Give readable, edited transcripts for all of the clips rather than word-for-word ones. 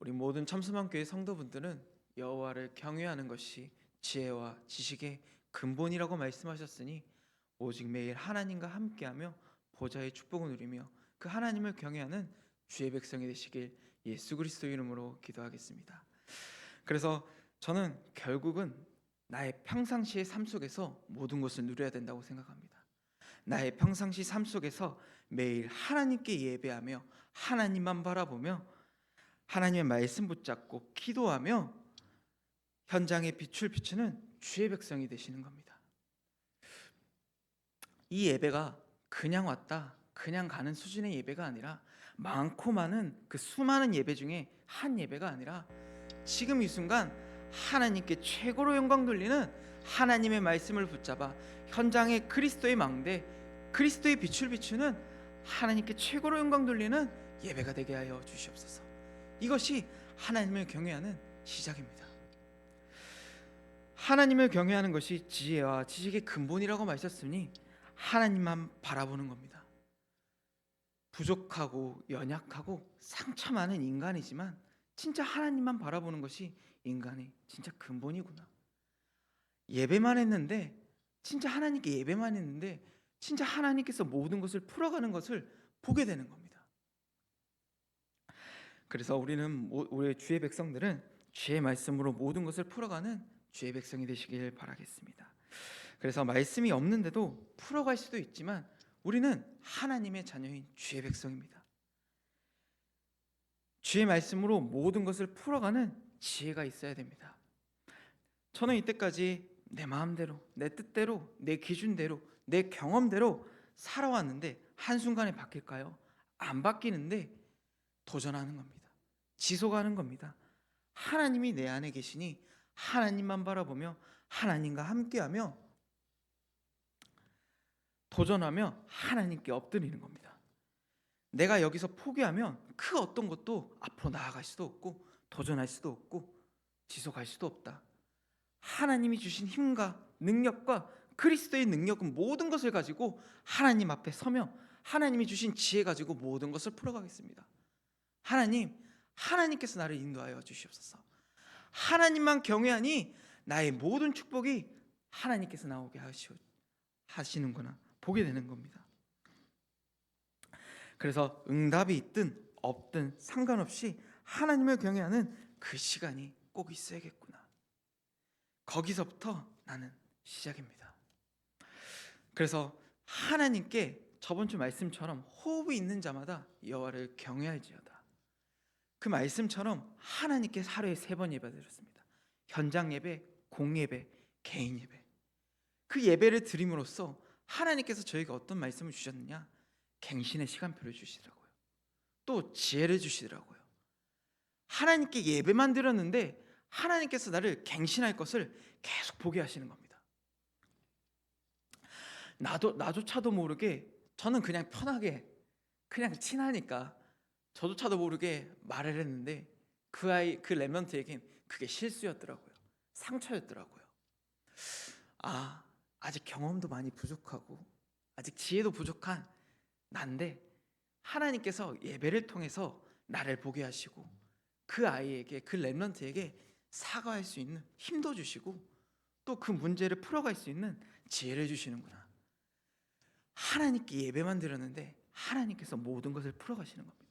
우리 모든 참수망교회 성도분들은 여호와를 경외하는 것이 지혜와 지식의 근본이라고 말씀하셨으니 오직 매일 하나님과 함께하며 보좌의 축복을 누리며 그 하나님을 경외하는 주의 백성이 되시길 예수 그리스도 이름으로 기도하겠습니다. 그래서 저는 결국은 나의 평상시의 삶 속에서 모든 것을 누려야 된다고 생각합니다. 나의 평상시 삶 속에서 매일 하나님께 예배하며 하나님만 바라보며 하나님의 말씀 붙잡고 기도하며 현장에 빛을 비추는 주의 백성이 되시는 겁니다. 이 예배가 그냥 왔다 그냥 가는 수준의 예배가 아니라 많고 많은 그 수많은 예배 중에 한 예배가 아니라 지금 이 순간 하나님께 최고로 영광 돌리는 하나님의 말씀을 붙잡아 현장에 그리스도의 망대 그리스도의 빛을 비추는 하나님께 최고로 영광 돌리는 예배가 되게 하여 주시옵소서. 이것이 하나님을 경외하는 시작입니다. 하나님을 경외하는 것이 지혜와 지식의 근본이라고 말했으니 하나님만 바라보는 겁니다. 부족하고 연약하고 상처 많은 인간이지만 진짜 하나님만 바라보는 것이 인간의 진짜 근본이구나. 예배만 했는데 진짜 하나님께 예배만 했는데 진짜 하나님께서 모든 것을 풀어가는 것을 보게 되는 겁니다. 그래서 우리 주의 백성들은 주의 말씀으로 모든 것을 풀어가는 주의 백성이 되시길 바라겠습니다. 그래서 말씀이 없는데도 풀어갈 수도 있지만 우리는 하나님의 자녀인 주의 백성입니다. 주의 말씀으로 모든 것을 풀어가는 지혜가 있어야 됩니다. 저는 이때까지 내 마음대로, 내 뜻대로, 내 기준대로, 내 경험대로 살아왔는데 한순간에 바뀔까요? 안 바뀌는데 도전하는 겁니다. 지속하는 겁니다. 하나님이 내 안에 계시니 하나님만 바라보며 하나님과 함께하며 도전하며 하나님께 엎드리는 겁니다. 내가 여기서 포기하면 그 어떤 것도 앞으로 나아갈 수도 없고 도전할 수도 없고 지속할 수도 없다. 하나님이 주신 힘과 능력과 그리스도의 능력은 모든 것을 가지고 하나님 앞에 서며 하나님이 주신 지혜 가지고 모든 것을 풀어가겠습니다. 하나님께서 나를 인도하여 주시옵소서. 하나님만 경외하니 나의 모든 축복이 하나님께서 나오게 하시는구나 보게 되는 겁니다. 그래서 응답이 있든 없든 상관없이 하나님을 경외하는 그 시간이 꼭 있어야겠구나. 거기서부터 나는 시작입니다. 그래서 하나님께 저번 주 말씀처럼 호흡이 있는 자마다 여호와를 경외할지어다. 그 말씀처럼 하나님께 하루에 3번 예배드렸습니다. 현장 예배, 공예배, 개인 예배. 그 예배를 드림으로써 하나님께서 저에게 어떤 말씀을 주셨느냐? 갱신의 시간표를 주시더라고요. 또 지혜를 주시더라고요. 하나님께 예배만 드렸는데 하나님께서 나를 갱신할 것을 계속 보게 하시는 겁니다. 나조차도 모르게 저는 그냥 편하게 그냥 친하니까 저조차도 모르게 말을 했는데 그 랩런트에겐 그게 실수였더라고요. 상처였더라고요. 아직 경험도 많이 부족하고 아직 지혜도 부족한 난데 하나님께서 예배를 통해서 나를 보게 하시고 그 아이에게 그 랩런트에게 사과할 수 있는 힘도 주시고 또 그 문제를 풀어갈 수 있는 지혜를 주시는구나. 하나님께 예배만 드렸는데 하나님께서 모든 것을 풀어가시는 겁니다.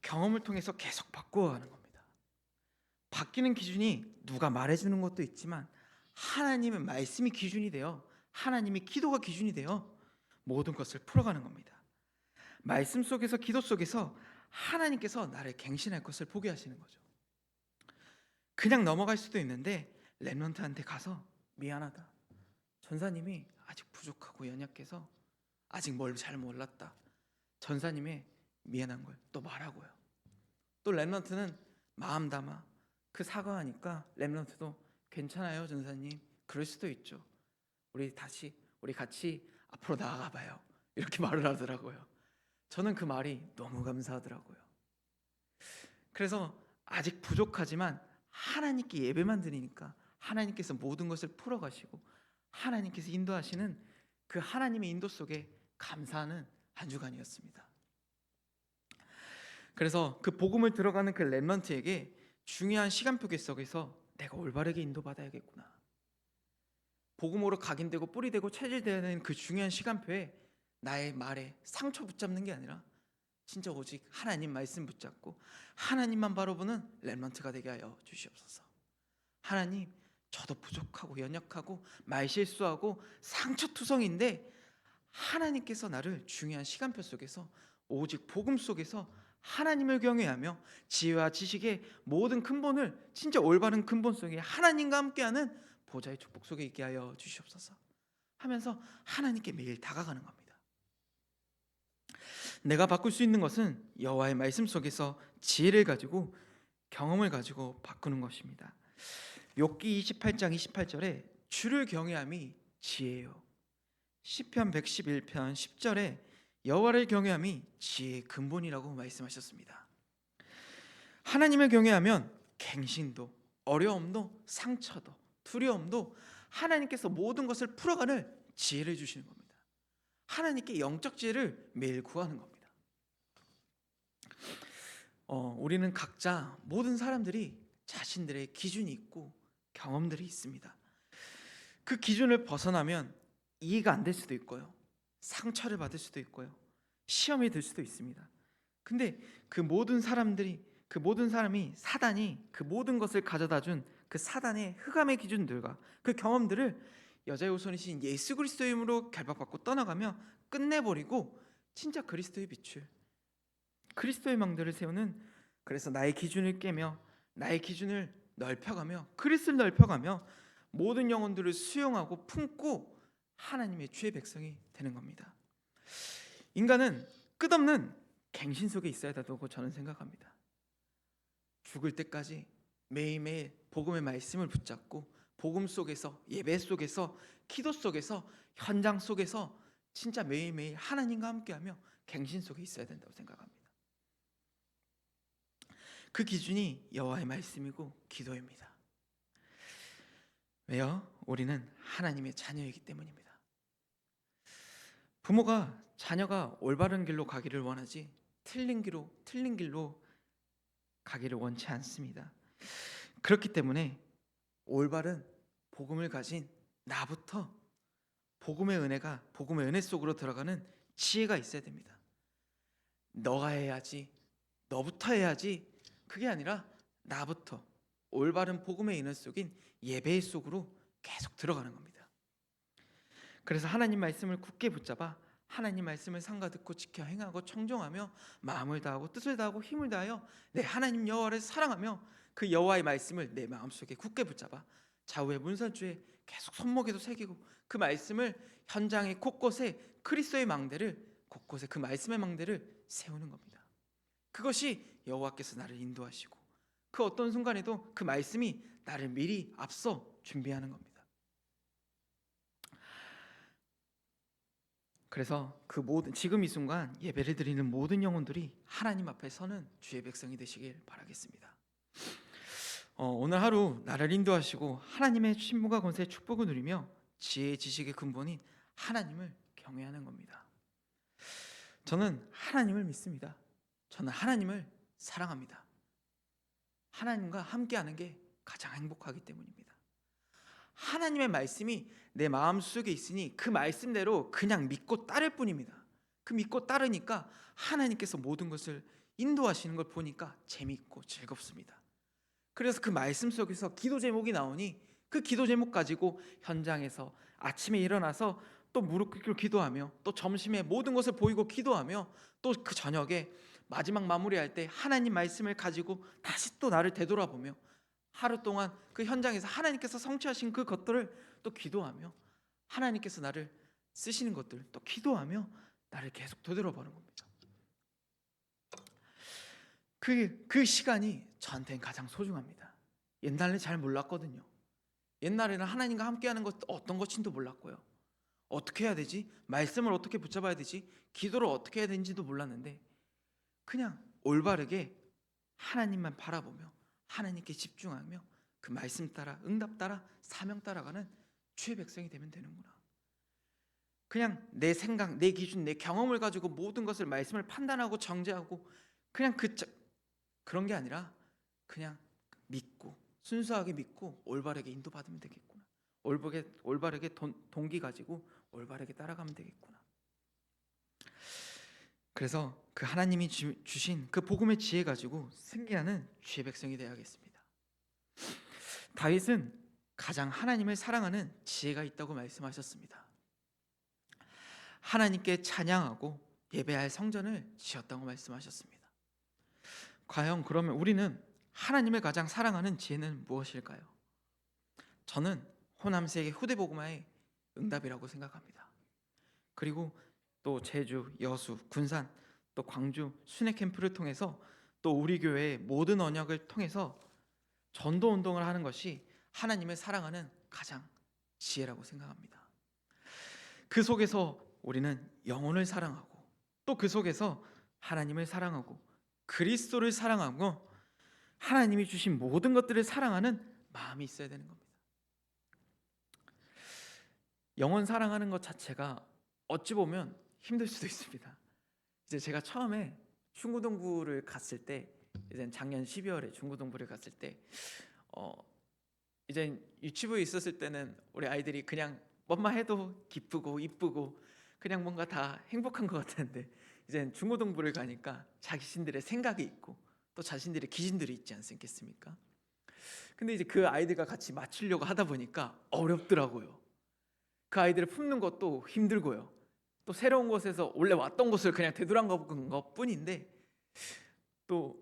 경험을 통해서 계속 바꾸어가는 겁니다. 바뀌는 기준이 누가 말해주는 것도 있지만 하나님의 말씀이 기준이 되어 하나님의 기도가 기준이 되어 모든 것을 풀어가는 겁니다. 말씀 속에서 기도 속에서 하나님께서 나를 갱신할 것을 보게 하시는 거죠. 그냥 넘어갈 수도 있는데 랩런트한테 가서 미안하다. 전사님이 아직 부족하고 연약해서 아직 뭘 잘 몰랐다. 전사님의 미안한 걸 또 말하고요. 또 랩런트는 마음 담아 그 사과하니까 랩런트도 괜찮아요 전사님. 그럴 수도 있죠. 우리 같이 앞으로 나아가 봐요. 이렇게 말을 하더라고요. 저는 그 말이 너무 감사하더라고요. 그래서 아직 부족하지만 하나님께 예배만 드리니까 하나님께서 모든 것을 풀어가시고 하나님께서 인도하시는 그 하나님의 인도 속에 감사하는 한 주간이었습니다. 그래서 그 복음을 들어가는 그 렘넌트에게 중요한 시간표 속에서 내가 올바르게 인도받아야겠구나. 복음으로 각인되고 뿌리되고 체질되는 그 중요한 시간표에 나의 말에 상처 붙잡는 게 아니라 진짜 오직 하나님 말씀 붙잡고 하나님만 바라보는 렘넌트가 되게 하여 주시옵소서. 하나님, 저도 부족하고 연약하고 말실수하고 상처투성인데 하나님께서 나를 중요한 시간표 속에서 오직 복음 속에서 하나님을 경외하며 지혜와 지식의 모든 근본을 진짜 올바른 근본 속에 하나님과 함께하는 보좌의 축복 속에 있게 하여 주시옵소서 하면서 하나님께 매일 다가가는 겁니다. 내가 바꿀 수 있는 것은 여호와의 말씀 속에서 지혜를 가지고 경험을 가지고 바꾸는 것입니다. 욥기 28장 28절에 주를 경외함이 지혜요, 시편 111편 10절에 여호와를 경외함이 지혜의 근본이라고 말씀하셨습니다. 하나님을 경외하면 갱신도, 어려움도, 상처도, 두려움도 하나님께서 모든 것을 풀어가는 지혜를 주시는 겁니다. 하나님께 영적 지혜를 매일 구하는 겁니다. 우리는 각자 모든 사람들이 자신들의 기준이 있고 경험들이 있습니다. 그 기준을 벗어나면 이해가 안 될 수도 있고요, 상처를 받을 수도 있고요, 시험이 들 수도 있습니다. 근데 그 모든 사람이 사단이 그 모든 것을 가져다 준 그 사단의 흑암의 기준들과 그 경험들을 여자의 후손이신 예수 그리스도의 이름으로 결박받고 떠나가며 끝내버리고 진짜 그리스도의 빛을, 그리스도의 망대를 세우는, 그래서 나의 기준을 깨며 나의 기준을 넓혀가며 그리스도를 넓혀가며 모든 영혼들을 수용하고 품고 하나님의 주의 백성이 되는 겁니다. 인간은 끝없는 갱신 속에 있어야 된다고 저는 생각합니다. 죽을 때까지 매일매일 복음의 말씀을 붙잡고 복음 속에서, 예배 속에서, 기도 속에서, 현장 속에서 진짜 매일매일 하나님과 함께하며 갱신 속에 있어야 된다고 생각합니다. 그 기준이 여호와의 말씀이고 기도입니다. 왜요? 우리는 하나님의 자녀이기 때문입니다. 부모가 자녀가 올바른 길로 가기를 원하지 틀린 길로 가기를 원치 않습니다. 그렇기 때문에 올바른 복음을 가진 나부터 복음의 은혜 속으로 들어가는 지혜가 있어야 됩니다. 너가 해야지, 너부터 해야지, 그게 아니라 나부터 올바른 복음의 은혜 속인 예배 속으로 계속 들어가는 겁니다. 그래서 하나님 말씀을 굳게 붙잡아 하나님 말씀을 삼가 듣고 지켜 행하고 청종하며 마음을 다하고 뜻을 다하고 힘을 다하여 내 하나님 여호와를 사랑하며 그 여호와의 말씀을 내 마음속에 굳게 붙잡아 좌우의 문설주에 계속 손목에도 새기고 그 말씀을 현장의 곳곳에 그리스도의 망대를, 곳곳에 그 말씀의 망대를 세우는 겁니다. 그것이 여호와께서 나를 인도하시고 그 어떤 순간에도 그 말씀이 나를 미리 앞서 준비하는 겁니다. 그래서 지금 이 순간 예배를 드리는 모든 영혼들이 하나님 앞에 서는 주의 백성이 되시길 바라겠습니다. 오늘 하루 나를 인도하시고 하나님의 신부가 권세의 축복을 누리며 지혜의 지식의 근본인 하나님을 경외하는 겁니다. 저는 하나님을 믿습니다. 저는 하나님을 사랑합니다. 하나님과 함께하는 게 가장 행복하기 때문입니다. 하나님의 말씀이 내 마음속에 있으니 그 말씀대로 그냥 믿고 따를 뿐입니다. 그 믿고 따르니까 하나님께서 모든 것을 인도하시는 걸 보니까 재미있고 즐겁습니다. 그래서 그 말씀 속에서 기도 제목이 나오니 그 기도 제목 가지고 현장에서 아침에 일어나서 또 무릎 꿇고 기도하며 또 점심에 모든 것을 보이고 기도하며 또 그 저녁에 마지막 마무리할 때 하나님 말씀을 가지고 다시 또 나를 되돌아보며 하루 동안 그 현장에서 하나님께서 성취하신 그 것들을 또 기도하며 하나님께서 나를 쓰시는 것들 또 기도하며 나를 계속 되돌아보는 겁니다. 그 시간이 저한테는 가장 소중합니다. 옛날에는 잘 몰랐거든요. 옛날에는 하나님과 함께하는 것 어떤 것인지도 몰랐고요. 어떻게 해야 되지? 말씀을 어떻게 붙잡아야 되지? 기도를 어떻게 해야 되는지도 몰랐는데 그냥 올바르게 하나님만 바라보며 하나님께 집중하며 그 말씀 따라 응답 따라 사명 따라가는 주의 백성이 되면 되는구나. 그냥 내 생각, 내 기준, 내 경험을 가지고 모든 것을 말씀을 판단하고 정죄하고 그냥 그런 게 아니라 그냥 믿고 순수하게 믿고 올바르게 인도받으면 되겠구나. 올바르게 동기 가지고 올바르게 따라가면 되겠구나. 그래서 그 하나님이 주신 그 복음의 지혜 가지고 승리하는 주의 백성이 되어야겠습니다. 다윗은 가장 하나님을 사랑하는 지혜가 있다고 말씀하셨습니다. 하나님께 찬양하고 예배할 성전을 지었다고 말씀하셨습니다. 과연 그러면 우리는 하나님을 가장 사랑하는 지혜는 무엇일까요? 저는 호남세계 후대복음화의 응답이라고 생각합니다. 그리고 또 제주, 여수, 군산, 또 광주 순회 캠프를 통해서 또 우리 교회의 모든 언역을 통해서 전도 운동을 하는 것이 하나님을 사랑하는 가장 지혜라고 생각합니다. 그 속에서 우리는 영혼을 사랑하고 또 그 속에서 하나님을 사랑하고 그리스도를 사랑하고 하나님이 주신 모든 것들을 사랑하는 마음이 있어야 되는 겁니다. 영혼 사랑하는 것 자체가 어찌 보면 힘들 수도 있습니다. 이제 제가 처음에 중고등부를 갔을 때, 이제 작년 12월에 중고등부를 갔을 때, 이제 유치부에 있었을 때는 우리 아이들이 그냥 뭐만 해도 기쁘고 이쁘고 그냥 뭔가 다 행복한 것 같았는데, 이제 중고등부를 가니까 자신들의 생각이 있고 또 자신들의 기준들이 있지 않겠습니까? 근데 이제 그 아이들과 같이 맞추려고 하다 보니까 어렵더라고요. 그 아이들을 품는 것도 힘들고요. 또 새로운 곳에서 원래 왔던 곳을 그냥 되돌아간 것뿐인데 또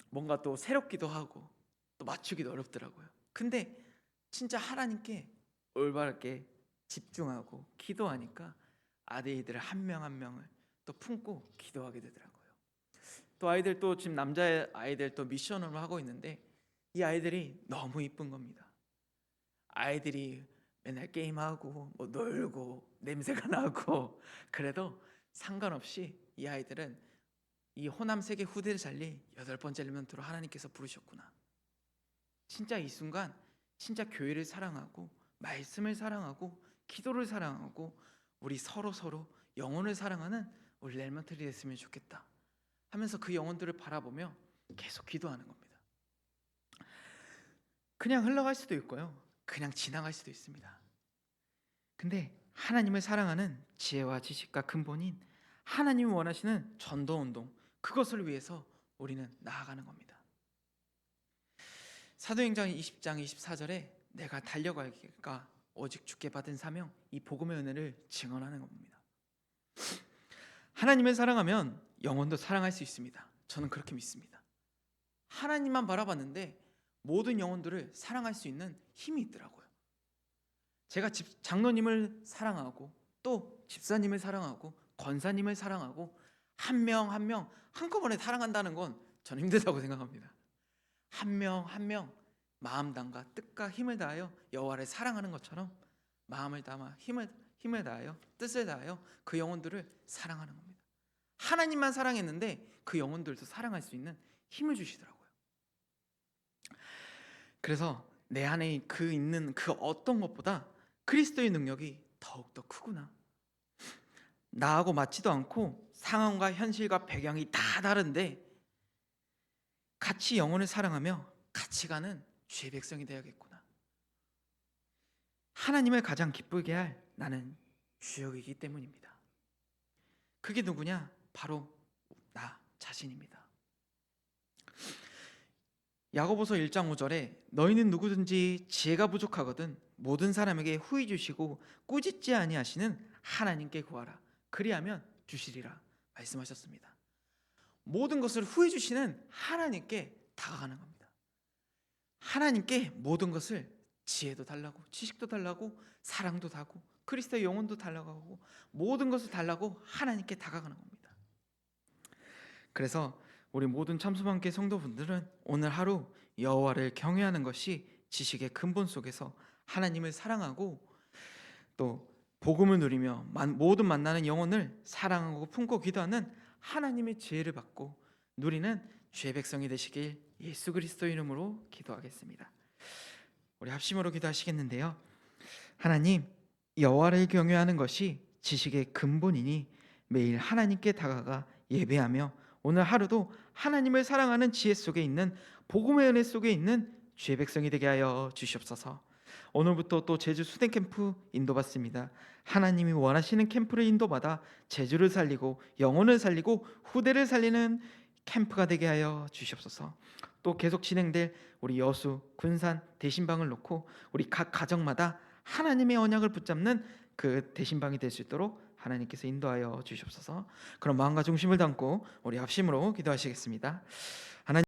뭔가 또 새롭기도 하고 또 맞추기도 어렵더라고요. 근데 진짜 하나님께 올바르게 집중하고 기도하니까 아이들 한 명 한 명을 또 품고 기도하게 되더라고요. 또 아이들 또 지금 남자 아이들 또 미션으로 하고 있는데 이 아이들이 너무 이쁜 겁니다. 아이들이 맨날 게임하고 뭐 놀고 냄새가 나고 그래도 상관없이 이 아이들은 이 호남 세계 후대를 살리 8번째 엘리먼트로 하나님께서 부르셨구나. 진짜 이 순간 진짜 교회를 사랑하고 말씀을 사랑하고 기도를 사랑하고 우리 서로 영혼을 사랑하는 우리 엘리먼트들이 됐으면 좋겠다 하면서 그 영혼들을 바라보며 계속 기도하는 겁니다. 그냥 흘러갈 수도 있고요, 그냥 지나갈 수도 있습니다. 근데 하나님을 사랑하는 지혜와 지식과 근본인 하나님이 원하시는 전도운동, 그것을 위해서 우리는 나아가는 겁니다. 사도행전 20장 24절에 내가 달려갈까 오직 주께 받은 사명, 이 복음의 은혜를 증언하는 겁니다. 하나님을 사랑하면 영혼도 사랑할 수 있습니다. 저는 그렇게 믿습니다. 하나님만 바라봤는데 모든 영혼들을 사랑할 수 있는 힘이 있더라고요. 제가 장로님을 사랑하고 또 집사님을 사랑하고 권사님을 사랑하고 한 명 한 명 한꺼번에 사랑한다는 건 저는 힘들다고 생각합니다. 한 명 한 명 마음 담과 뜻과 힘을 다하여 여호와를 사랑하는 것처럼 마음을 담아 힘을 다하여 뜻을 다하여 그 영혼들을 사랑하는 겁니다. 하나님만 사랑했는데 그 영혼들도 사랑할 수 있는 힘을 주시더라고요. 그래서 내 안에 있는 그 어떤 것보다 그리스도의 능력이 더욱더 크구나. 나하고 맞지도 않고 상황과 현실과 배경이 다 다른데 같이 영혼을 사랑하며 같이 가는 주의 백성이 되어야겠구나. 하나님을 가장 기쁘게 할 나는 주역이기 때문입니다. 그게 누구냐? 바로 나 자신입니다. 야고보서 1장 5절에 너희는 누구든지 지혜가 부족하거든 모든 사람에게 후히 주시고 꾸짖지 아니하시는 하나님께 구하라 그리하면 주시리라 말씀하셨습니다. 모든 것을 후히 주시는 하나님께 다가가는 겁니다. 하나님께 모든 것을 지혜도 달라고 지식도 달라고 사랑도 달고 그리스도의 영혼도 달라고 하고 모든 것을 달라고 하나님께 다가가는 겁니다. 그래서 우리 모든 참소망교회 성도분들은 오늘 하루 여호와를 경외하는 것이 지식의 근본 속에서 하나님을 사랑하고 또 복음을 누리며 모든 만나는 영혼을 사랑하고 품고 기도하는 하나님의 지혜를 받고 누리는 주의 백성이 되시길 예수 그리스도 이름으로 기도하겠습니다. 우리 합심으로 기도하시겠는데요. 하나님, 여호와를 경외하는 것이 지식의 근본이니 매일 하나님께 다가가 예배하며 오늘 하루도 하나님을 사랑하는 지혜 속에 있는 복음의 은혜 속에 있는 주의 백성이 되게 하여 주시옵소서. 오늘부터 또 제주 수된 캠프 인도받습니다. 하나님이 원하시는 캠프를 인도받아 제주를 살리고 영혼을 살리고 후대를 살리는 캠프가 되게 하여 주시옵소서. 또 계속 진행될 우리 여수, 군산 대신방을 놓고 우리 각 가정마다 하나님의 언약을 붙잡는 그 대신방이 될 수 있도록 하나님께서 인도하여 주시옵소서. 그럼 마음과 중심을 담고 우리 합심으로 기도하시겠습니다. 하나님